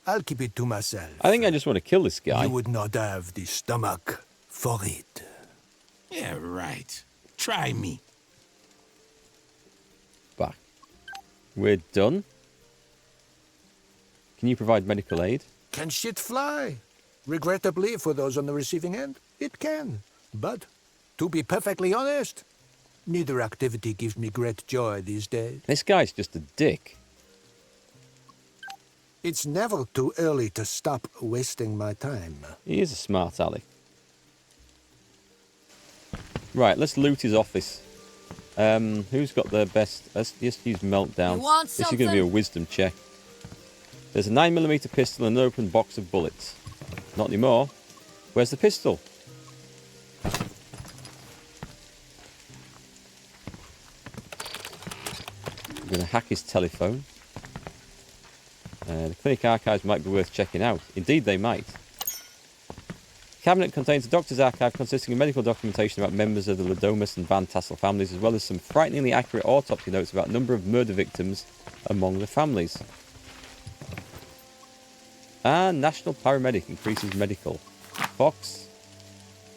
I'll keep it to myself. I think I just want to kill this guy. You would not have the stomach for it. Yeah, right. Try me. Back. We're done. Can you provide medical aid? Can shit fly? Regrettably, for those on the receiving end, it can. But, to be perfectly honest, neither activity gives me great joy these days. This guy's just a dick. It's never too early to stop wasting my time. He is a smart aleck. Right, let's loot his office. Who's got the best? Let's just use Meltdown. You want This is going to be a something? wisdom check. There's a 9mm pistol and an open box of bullets. Not anymore. Where's the pistol? I'm going to hack his telephone. The clinic archives might be worth checking out. Indeed, they might. The cabinet contains a doctor's archive consisting of medical documentation about members of the Ladomus and Van Tassel families, as well as some frighteningly accurate autopsy notes about a number of murder victims among the families. And National Paramedic increases medical. Fox,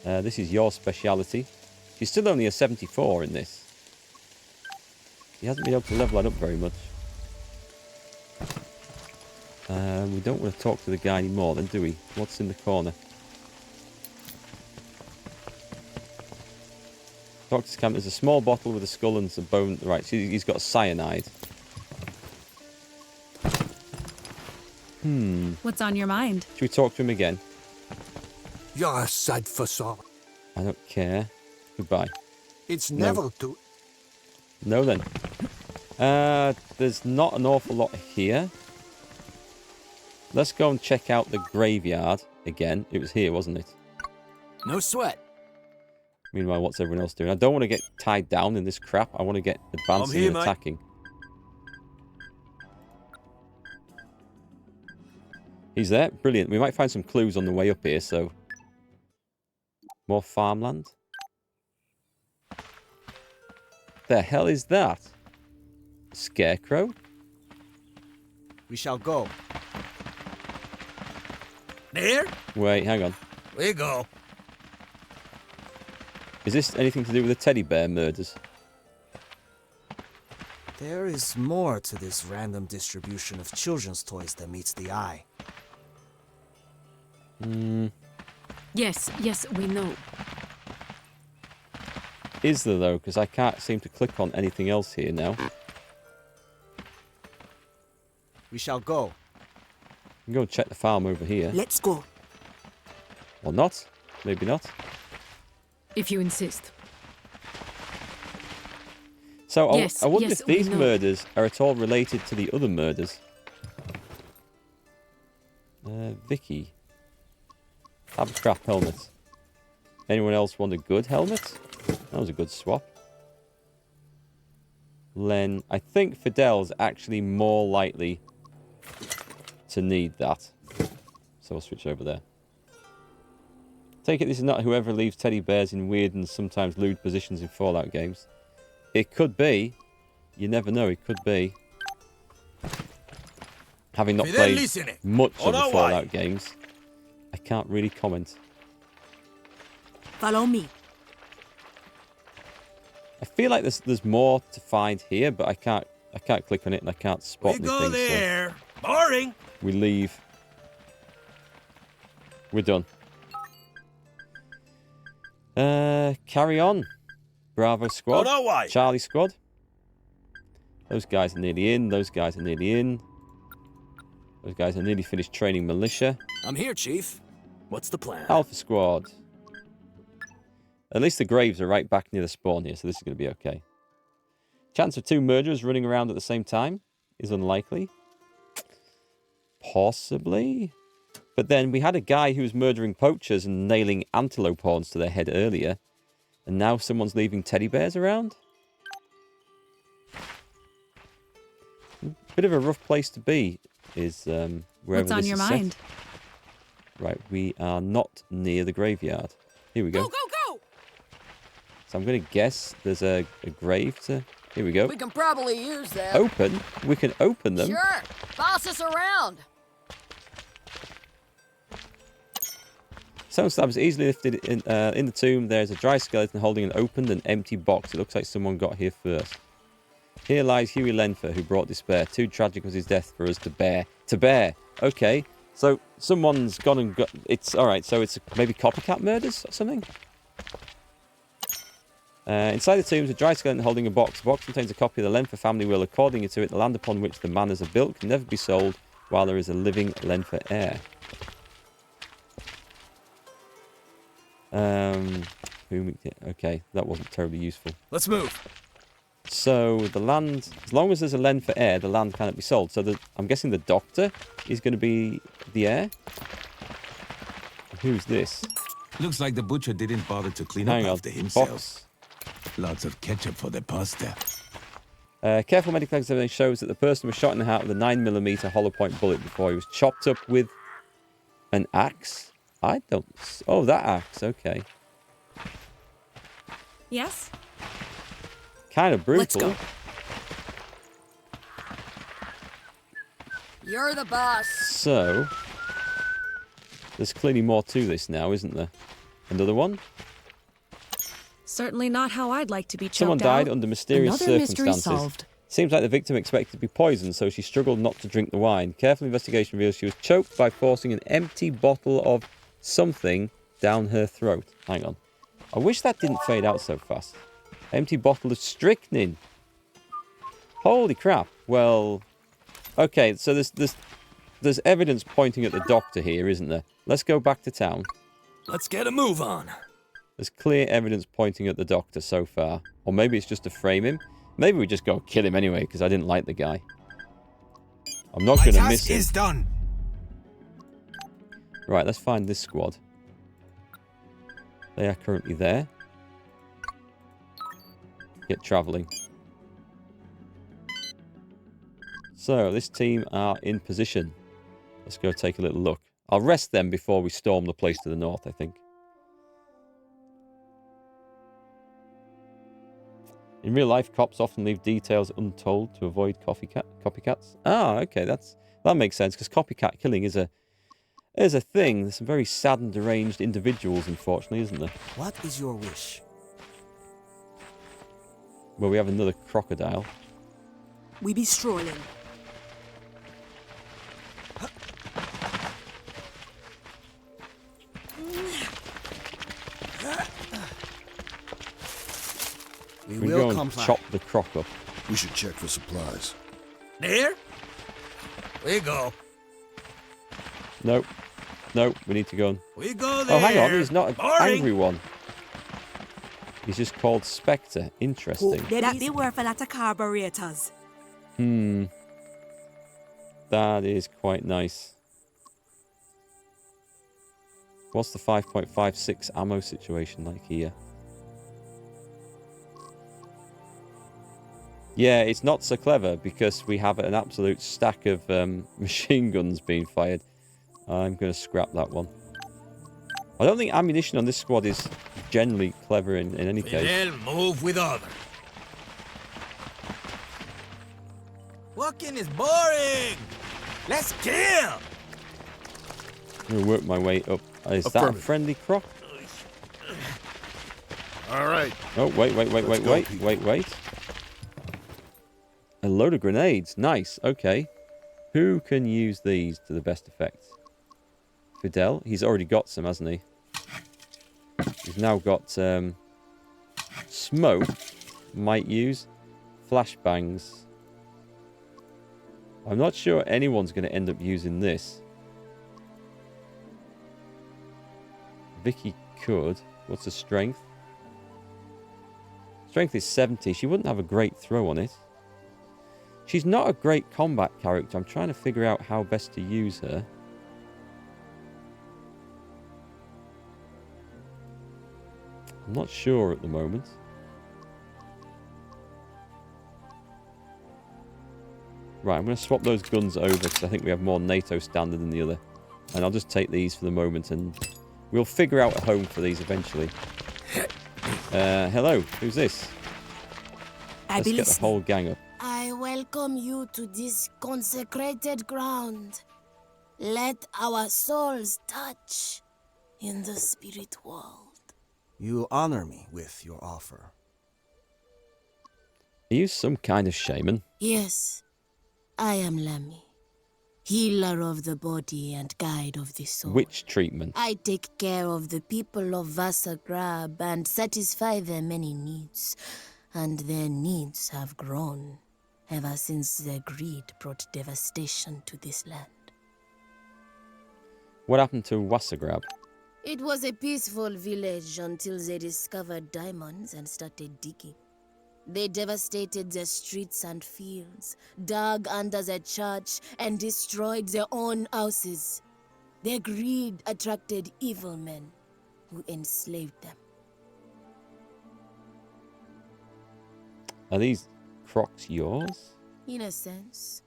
this is your speciality. She's still only a 74 in this. He hasn't been able to level that up very much. We don't want to talk to the guy anymore then, do we? What's in the corner? Doctor's camp, there's a small bottle with a skull and some bone. Right, so he's got cyanide. What's on your mind? Should we talk to him again? You're a sight for sore. I don't care. Goodbye. It's No. never too... No then. There's not an awful lot here. Let's go and check out the graveyard. again. It was here, wasn't it? No sweat. Meanwhile, what's everyone else doing? I don't want to get tied down in this crap. I want to get advancing and attacking. He's there. Brilliant. We might find some clues on the way up here, so... More farmland. The hell is that? Scarecrow? We shall go. There? Wait, hang on. We go. Is this anything to do with the teddy bear murders? There is more to this random distribution of children's toys than meets the eye. Yes, we know. Is there, though? Because I can't seem to click on anything else here now. We shall go. We can go and check the farm over here. Let's go. Or not. Maybe not. If you insist. So Yes, I wonder yes, if we these know. murders are at all related to the other murders. Vicky. Have a crap helmet. Anyone else want a good helmet? That was a good swap. Len. I think Fidel's actually more likely to need that. So I'll switch over there. Take it this is not whoever leaves teddy bears in weird and sometimes lewd positions in Fallout games. It could be. You never know, it could be. Having not played much of the Fallout games, I can't really comment. Follow me. I feel like there's more to find here, but I can't click on it and I can't spot anything. We go there. Boring. So we leave. We're done. Carry on. Bravo squad. Charlie squad. Those guys are nearly in. Those guys are nearly in. Those guys are nearly finished training militia. I'm here, Chief. What's the plan? Alpha squad. At least the graves are right back near the spawn here, so this is going to be okay. Chance of 2 murderers running around at the same time is unlikely. Possibly. But then we had a guy who was murdering poachers and nailing antelope horns to their head earlier. And now someone's leaving teddy bears around? Bit of a rough place to be is wherever What's on this your is mind? Set. Right, we are not near the graveyard. Here we go. Go, go, go! So I'm going to guess there's a grave to... Here we go. We can probably use that. Open? We can open them? Sure. Boss us around. Stone slabs easily lifted in the tomb. There's a dry skeleton holding an opened and empty box. It looks like someone got here first. Here lies Huey Lenfer, who brought despair. Too tragic was his death for us to bear. To bear. Okay. So someone's gone and got... It's alright, so it's maybe copycat murders or something? Inside the tomb is a dry skeleton holding a box. The box contains a copy of the Lenfer family will. According to it, the land upon which the manors are built can never be sold while there is a living Lenfer heir. Okay, that wasn't terribly useful. Let's move. So the land, as long as there's a Lenfer heir, the land cannot be sold. So I'm guessing the doctor is going to be the heir. Who's this? Looks like the butcher didn't bother to clean Hang up on. after himself. Box. Lots of ketchup for the pasta. Careful medical examination shows that the person was shot in the heart with a 9mm hollow point bullet before he was chopped up with an axe. I don't... Oh, that axe. Okay. Yes? Kind of brutal. Let's go. You're the boss. So, there's clearly more to this now, isn't there? Another one? Certainly not how I'd like to be choked Someone died out. under mysterious Another mystery circumstances. solved. Seems like the victim expected to be poisoned, so she struggled not to drink the wine. Careful investigation reveals she was choked by forcing an empty bottle of something down her throat. Hang on. I wish that didn't fade out so fast. Empty bottle of strychnine. Holy crap. Well, okay, so there's evidence pointing at the doctor here, isn't there? Let's go back to town. Let's get a move on. There's clear evidence pointing at the doctor so far. Or maybe it's just to frame him. Maybe we just go kill him anyway, because I didn't like the guy. I'm not going to miss him. My task is done. Right, let's find this squad. They are currently there. Get travelling. So, this team are in position. Let's go take a little look. I'll rest them before we storm the place to the north, I think. In real life, cops often leave details untold to avoid copycats. Ah, okay, that makes sense, because copycat killing is a thing. There's some very sad and deranged individuals, unfortunately, isn't there? What is your wish? Well, we have another crocodile. We be strolling. We We will go and comply. chop the croc up. We should check for supplies. There? We go. Nope. Nope, we need to go and... We go there. Oh, hang on, he's not an Boring. angry one. He's just called Spectre. Interesting. That be worth a lot of carburetors. That is quite nice. What's the 5.56 ammo situation like here? Yeah, it's not so clever because we have an absolute stack of machine guns being fired. I'm going to scrap that one. I don't think ammunition on this squad is generally clever in any case. Fidel, move with order. Walking is boring. Let's kill. I'm going to work my way up. Is that a Affirmative. friendly croc? All right. Oh, wait. A load of grenades. Nice. Okay. Who can use these to the best effect? Fidel. He's already got some, hasn't he? He's now got smoke. Might use flashbangs. I'm not sure anyone's going to end up using this. Vicky could. What's the strength? Strength is 70. She wouldn't have a great throw on it. She's not a great combat character. I'm trying to figure out how best to use her. I'm not sure at the moment. Right, I'm going to swap those guns over because I think we have more NATO standard than the other. And I'll just take these for the moment and we'll figure out a home for these eventually. Hello, who's this? Let's get the whole gang up. I welcome you to this consecrated ground. Let our souls touch in the spirit world. You honor me with your offer. Are you some kind of shaman? Yes, I am Lammy, healer of the body and guide of the soul. Witch treatment. I take care of the people of Vasagrab and satisfy their many needs. And their needs have grown ever since their greed brought devastation to this land. What happened to Wasagrab? It was a peaceful village until they discovered diamonds and started digging. They devastated their streets and fields, dug under their church, and destroyed their own houses. Their greed attracted evil men who enslaved them. Are these crocs yours? In a sense.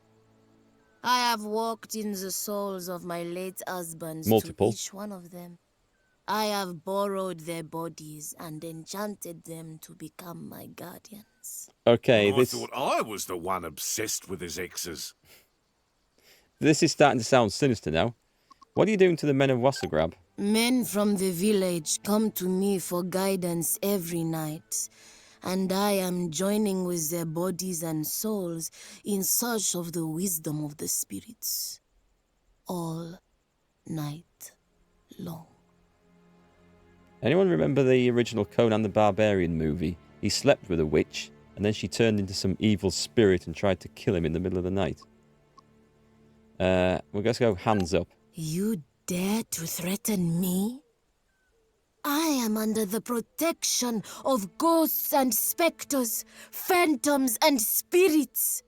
I have walked in the souls of my late husbands Multiple. to each one of them. I have borrowed their bodies and enchanted them to become my guardians. Okay, I thought I was the one obsessed with his exes. This is starting to sound sinister now. What are you doing to the men of Wasagrab? Men from the village come to me for guidance every night, and I am joining with their bodies and souls in search of the wisdom of the spirits. All night long. Anyone remember the original Conan the Barbarian movie? He slept with a witch, and then she turned into some evil spirit and tried to kill him in the middle of the night. We're going to go hands up. You dare to threaten me? I am under the protection of ghosts and specters, phantoms and spirits.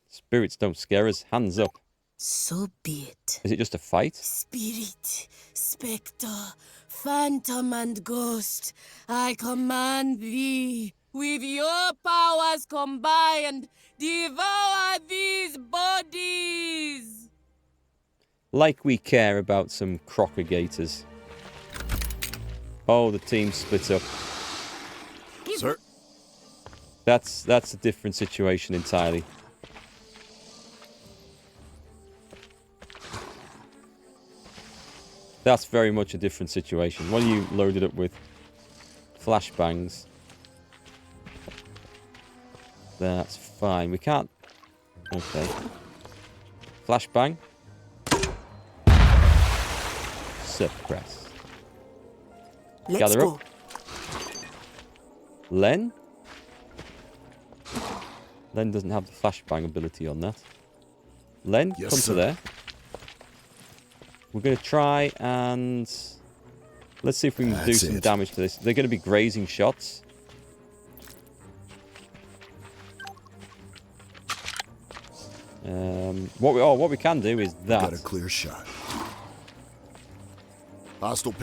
Spirits don't scare us. Hands up. So be it. Is it just a fight? Spirit, spectre, phantom, and ghost, I command thee, with your powers combined, devour these bodies! Like we care about some crocodigators. Oh, the team split up. Sir? That's a different situation entirely. That's very much a different situation. What are you loaded up with? Flashbangs. That's fine. We can't... Okay. Flashbang. Suppress. Let's Gather go. up. Len? Len doesn't have the flashbang ability on that. Len, Yes, come sir. to there. We're going to try and... Let's see if we can do some damage to this. They're going to be grazing shots. What we can do is that. Got a clear shot. Hostile